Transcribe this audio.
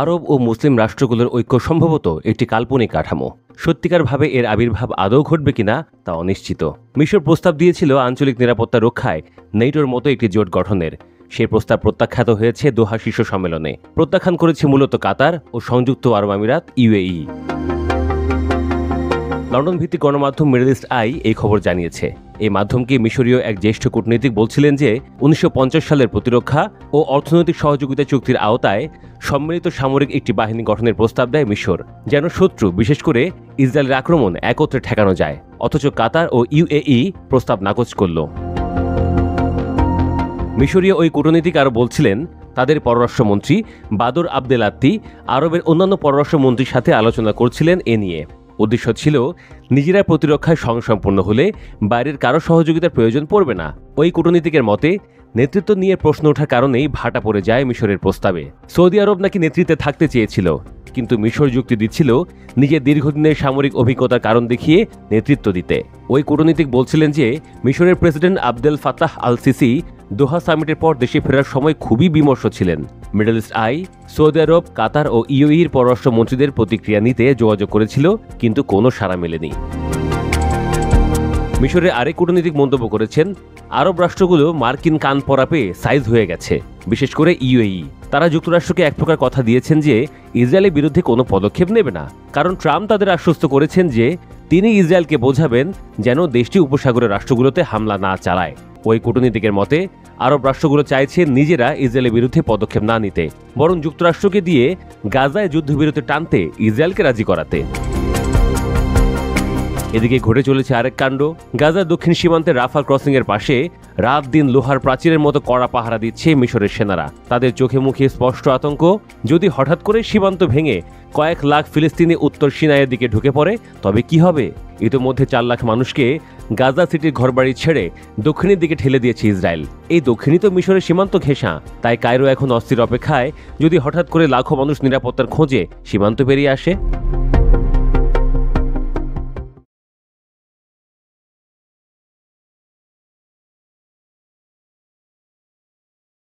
আরব ও মুসলিম রাষ্ট্রগুলোর ঐক্য সম্ভবত একটি কাল্পনিক কাঠামো। সত্যিকারভাবে এর আবির্ভাব আদৌ ঘটবে কিনা তা অনিশ্চিত। মিশর প্রস্তাব দিয়েছিল আঞ্চলিক নিরাপত্তা রক্ষায় নেটোর মতো একটি জোট গঠনের। সেই প্রস্তাব প্রত্যাখ্যাত হয়েছে দোহা শীর্ষ সম্মেলনে। প্রত্যাখ্যান করেছে মূলত কাতার ও সংযুক্ত আরব আমিরাত ইউএই। লন্ডন ভিত্তিক গণমাধ্যম মিডল ইস্ট আই এই খবর জানিয়েছে। এই মাধ্যমকে মিশরীয় এক জ্যেষ্ঠ কূটনীতিক বলছিলেন যে 1950 সালের প্রতিরক্ষা ও অর্থনৈতিক সহযোগিতা চুক্তির আওতায় সম্মিলিত সামরিক একটি বাহিনী গঠনের প্রস্তাব দেয় মিশর, যেন শত্রু বিশেষ করে ইসরায়েলের আক্রমণ একত্রে ঠেকানো যায়। অথচ কাতার ও ইউএই প্রস্তাব নাকচ করল। মিশরীয় ওই কূটনীতিক আরও বলছিলেন, তাদের পররাষ্ট্রমন্ত্রী বাদর আবদেলাত্তি আরবের অন্যান্য পররাষ্ট্রমন্ত্রীর সাথে আলোচনা করছিলেন এ নিয়ে। উদ্দেশ্য ছিল নিজেরা প্রতিরক্ষায় স্বয়ংসম্পূর্ণ হলে বাইরের কারো সহযোগিতার প্রয়োজন পড়বে না। ওই কূটনীতিকের মতে নেতৃত্ব নিয়ে প্রশ্ন ওঠার কারণেই ভাটা পড়ে যায় মিশরের প্রস্তাবে। সৌদি আরব নাকি নেতৃত্বে থাকতে চেয়েছিল, কিন্তু মিশর যুক্তি দিচ্ছিল নিজের দীর্ঘদিনের সামরিক অভিজ্ঞতার কারণ দেখিয়ে নেতৃত্ব দিতে। ওই কূটনীতিক বলছিলেন যে মিশরের president Abdel Fattah al Sisi Doha সামিটের পর দেশে ফেরার সময় খুবই বিমর্ষ ছিলেন। Middle East Eye Saudi Arab, Qatar ও ইউএইর পররাষ্ট্রমন্ত্রীদের প্রতিক্রিয়া নিতে যোগাযোগ করেছিল, কিন্তু কোনো সাড়া মেলেনি। মিশরের আরেক কূটনীতিক মন্তব্য করেছেন, আরব রাষ্ট্রগুলো মার্কিন কান পরা পেয়ে সাইজ হয়ে গেছে, বিশেষ করে ইউএই। তারা যুক্তরাষ্ট্রকে এক প্রকার কথা দিয়েছেন যে ইসরায়েলের বিরুদ্ধে কোনো পদক্ষেপ নেবে না, কারণ ট্রাম্প তাদের আশ্বস্ত করেছেন যে তিনি ইসরায়েলকে বোঝাবেন যেন দেশটি উপসাগরের রাষ্ট্রগুলোতে হামলা না চালায়। ওই কূটনীতিকের মতে আরব রাষ্ট্রগুলো চাইছে নিজেরা ইসরায়েলের বিরুদ্ধে পদক্ষেপ না নিতে, বরং যুক্তরাষ্ট্রকে দিয়ে গাজায় যুদ্ধবিরতি টানতে ইসরায়েলকে রাজি করাতে। এদিকে ঘটে চলেছে আরেক কাণ্ড। গাজার দক্ষিণ সীমান্তে রাফা ক্রসিং এর পাশে রাত দিন লোহার প্রাচীরের মতো কড়া পাহারা দিচ্ছে মিশরের সেনারা। তাদের চোখে মুখে স্পষ্ট আতঙ্ক, যদি হঠাৎ করে সীমান্ত ভেঙে কয়েক লাখ ফিলিস্তিনি উত্তর সিনাইয়ের দিকে ঢুকে পড়ে তবে কি হবে? ইতোমধ্যে 4 লাখ মানুষকে গাজা সিটির ঘরবাড়ি ছেড়ে দক্ষিণের দিকে ঠেলে দিয়েছে ইসরায়েল। এই দক্ষিণই তো মিশরের সীমান্ত ঘেঁষা। তাই কায়রো এখন অস্থির অপেক্ষায়, যদি হঠাৎ করে লাখো মানুষ নিরাপত্তার খোঁজে সীমান্ত পেরিয়ে আসে।